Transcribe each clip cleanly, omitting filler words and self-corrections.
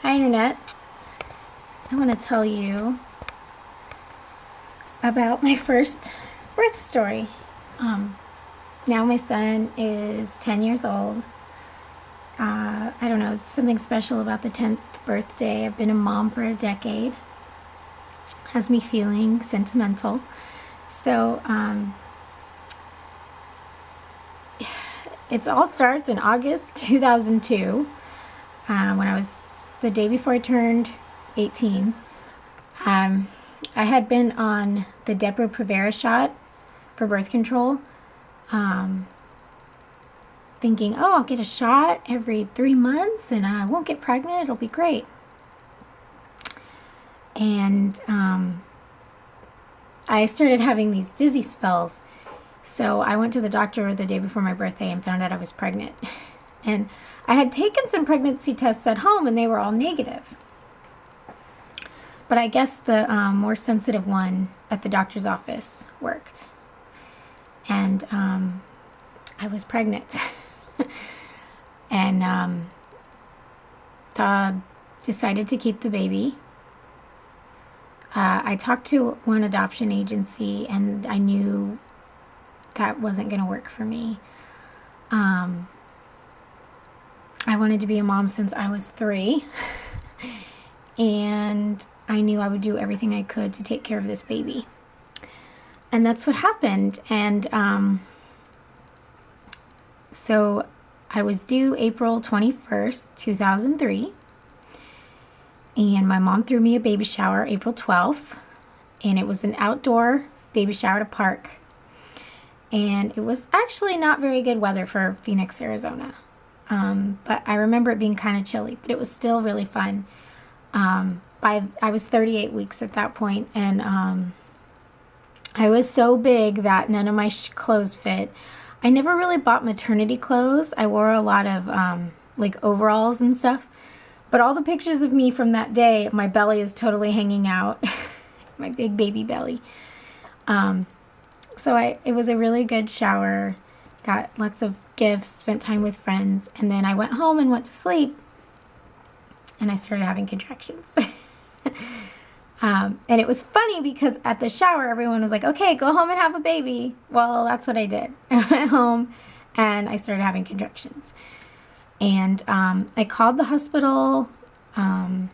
Hi Internet. I want to tell you about my first birth story. Um, Now my son is 10 years old. I don't know, it's something special about the 10th birthday. I've been a mom for a decade. Has me feeling sentimental. So it all starts in August 2002 when I was the day before I turned 18. I had been on the Depo-Provera shot for birth control, thinking, oh, I'll get a shot every 3 months and I won't get pregnant. It'll be great. And I started having these dizzy spells. So I went to the doctor the day before my birthday and found out I was pregnant. And I had taken some pregnancy tests at home and they were all negative. But I guess the more sensitive one at the doctor's office worked. And I was pregnant. And decided to keep the baby. I talked to one adoption agency and I knew that wasn't going to work for me. I wanted to be a mom since I was 3. And I knew I would do everything I could to take care of this baby. And that's what happened. And so I was due April 21st, 2003. And my mom threw me a baby shower April 12th. And it was an outdoor baby shower at a park. And it was actually not very good weather for Phoenix, Arizona. But I remember it being kind of chilly, but it was still really fun. I was 38 weeks at that point, and I was so big that none of my clothes fit. I never really bought maternity clothes. I wore a lot of like overalls and stuff. But all the pictures of me from that day, my belly is totally hanging out. My big baby belly. So it was a really good shower. Got lots of gifts, spent time with friends, and then I went home and went to sleep. And I started having contractions. And it was funny because at the shower, everyone was like, okay, go home and have a baby. Well, that's what I did. I went home and I started having contractions. And I called the hospital that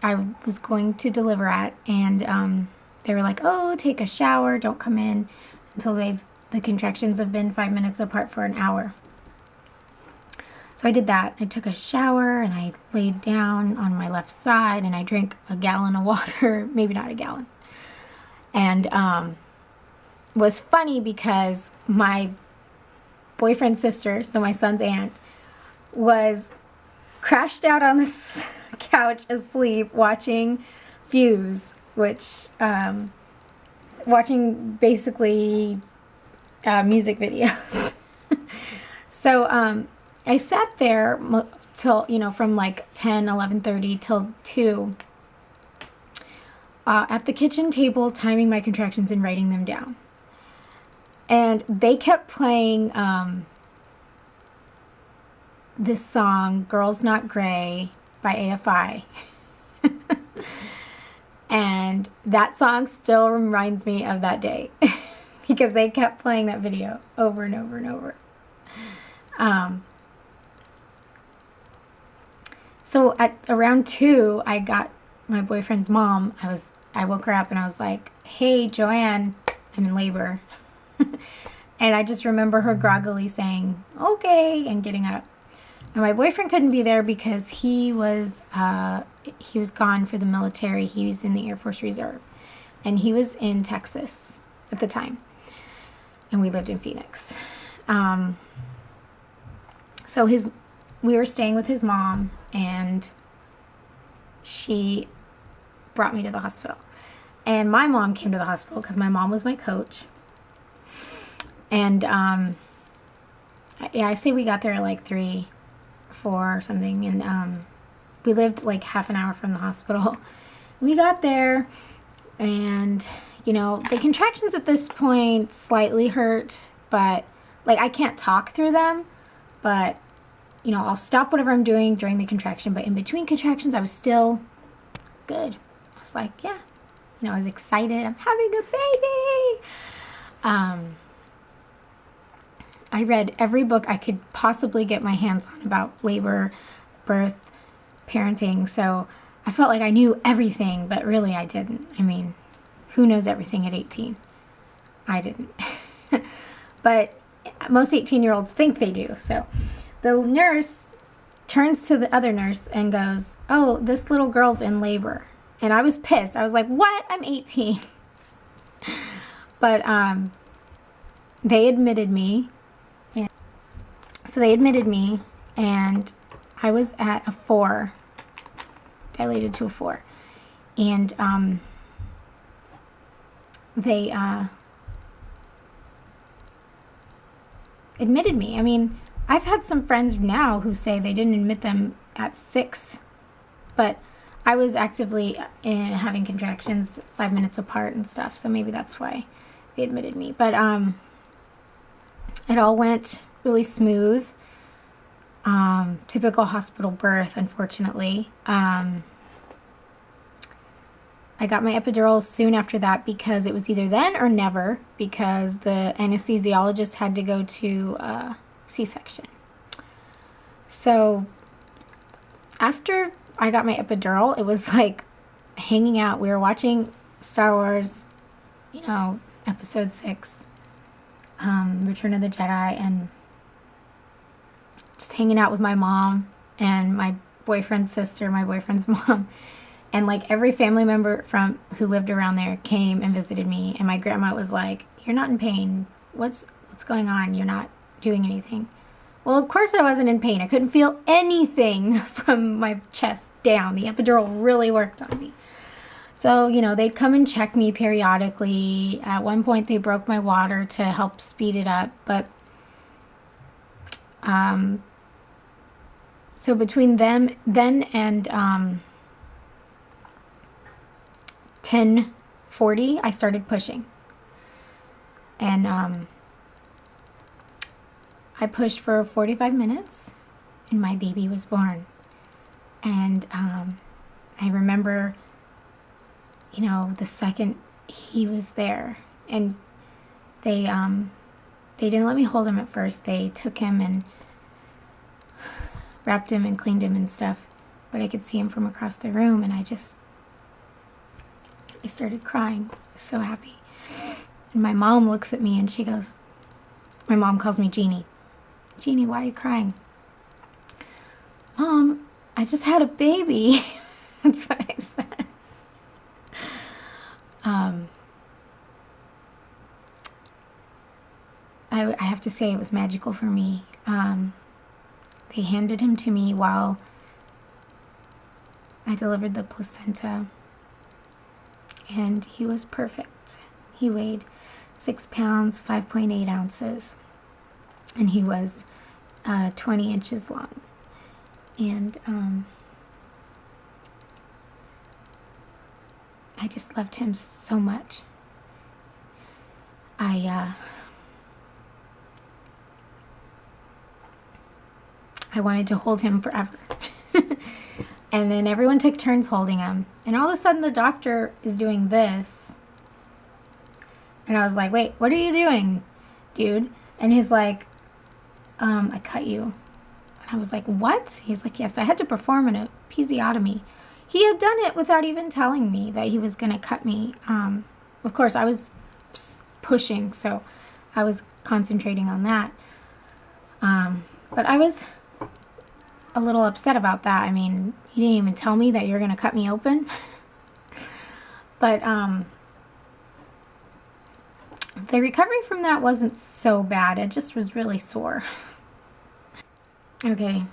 I was going to deliver at. And they were like, oh, take a shower. Don't come in until the contractions have been 5 minutes apart for an hour. So I did that. I took a shower and I laid down on my left side and I drank a gallon of water, maybe not a gallon. And it was funny because my boyfriend's sister, so my son's aunt, was crashed out on the couch asleep watching Fuse, which, watching basically music videos. So, I sat there till, from like 10, 11:30 till 2 at the kitchen table, timing my contractions and writing them down. And they kept playing this song, Girls Not Gray by AFI. And that song still reminds me of that day because they kept playing that video over and over and over. So at around 2, I got my boyfriend's mom. I woke her up and I was like, hey, Joanne, I'm in labor. And I just remember her groggily saying, okay, and getting up. And my boyfriend couldn't be there because he was gone for the military. He was in the Air Force Reserve. And he was in Texas at the time. And we lived in Phoenix. So we were staying with his mom, and she brought me to the hospital. And my mom came to the hospital because my mom was my coach. And I say we got there at like 3 or 4 or something, and we lived like half an hour from the hospital. We got there, and the contractions at this point slightly hurt, but like I can't talk through them, but you know, I'll stop whatever I'm doing during the contraction, but in between contractions, I was still good. I was like, yeah, you know, I was excited. I'm having a baby. I read every book I could possibly get my hands on about labor, birth, parenting. So I felt like I knew everything, but really I didn't. I mean, who knows everything at 18? I didn't. But most 18-year-olds think they do. So the nurse turns to the other nurse and goes, oh, this little girl's in labor. And I was pissed. I was like, what? I'm 18. But they admitted me. And so they admitted me, and I was at a 4, dilated to a 4. And they admitted me. I mean, I've had some friends now who say they didn't admit them at 6, but I was actively having contractions 5 minutes apart and stuff, so maybe that's why they admitted me. But it all went really smooth. Typical hospital birth, unfortunately. I got my epidural soon after that because it was either then or never, because the anesthesiologist had to go to C-section. So after I got my epidural, it was like hanging out. We were watching Star Wars, you know, Episode 6, Return of the Jedi, and just hanging out with my mom and my boyfriend's sister, my boyfriend's mom. And like every family member from who lived around there came and visited me, and my grandma was like, "You're not in pain. What's going on? You're not doing anything." Well, of course I wasn't in pain. I couldn't feel anything from my chest down. The epidural really worked on me. So, you know, they'd come and check me periodically. At one point they broke my water to help speed it up, but so between them then and 10:40, I started pushing. And I pushed for 45 minutes, and my baby was born. And I remember, you know, the second he was there, and they didn't let me hold him at first. They took him and wrapped him and cleaned him and stuff, but I could see him from across the room, and I started crying. I was so happy. And my mom looks at me and she goes, my mom calls me Jeannie. Jeannie, why are you crying? Mom, I just had a baby. That's what I said. I have to say it was magical for me. They handed him to me while I delivered the placenta, and he was perfect. He weighed 6 pounds, 5.8 ounces, and he was 20 inches long. And I just loved him so much. I wanted to hold him forever. And then everyone took turns holding him. And all of a sudden the doctor is doing this. And I was like, wait, what are you doing, dude? And he's like, I cut you. And I was like, what? He's like, yes, I had to perform an episiotomy. He had done it without even telling me that he was going to cut me. Of course, I was pushing, so I was concentrating on that. But I was a little upset about that. I mean, you didn't even tell me that you're going to cut me open. But the recovery from that wasn't so bad. It just was really sore. Okay.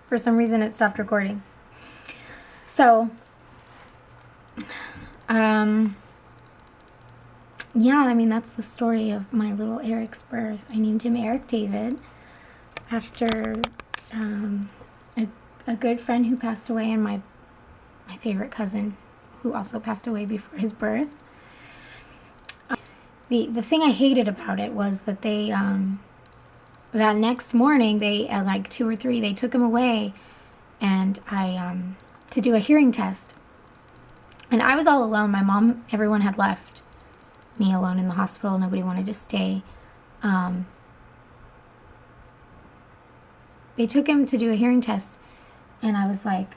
For some reason it stopped recording. So, yeah, I mean, that's the story of my little Eric's birth. I named him Eric David after a good friend who passed away, and my favorite cousin who also passed away before his birth. The thing I hated about it was that they that next morning, they, at like 2 or 3, they took him away and to do a hearing test. And I was all alone. My mom, everyone had left me alone in the hospital. Nobody wanted to stay. They took him to do a hearing test, and I was like,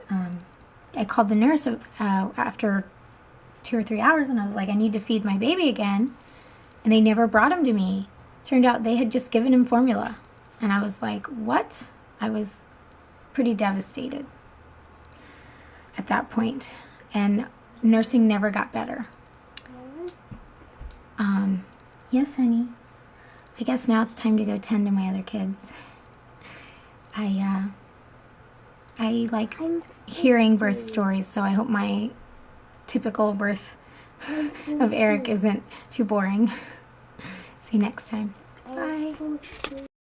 I called the nurse after 2 or 3 hours, and I was like, I need to feed my baby again. And they never brought him to me. Turned out they had just given him formula. And I was like, what? I was pretty devastated at that point. And nursing never got better. Yes, honey. I guess now it's time to go tend to my other kids. I like hearing birth stories, so I hope my typical birth of Eric isn't too boring. See you next time. Bye.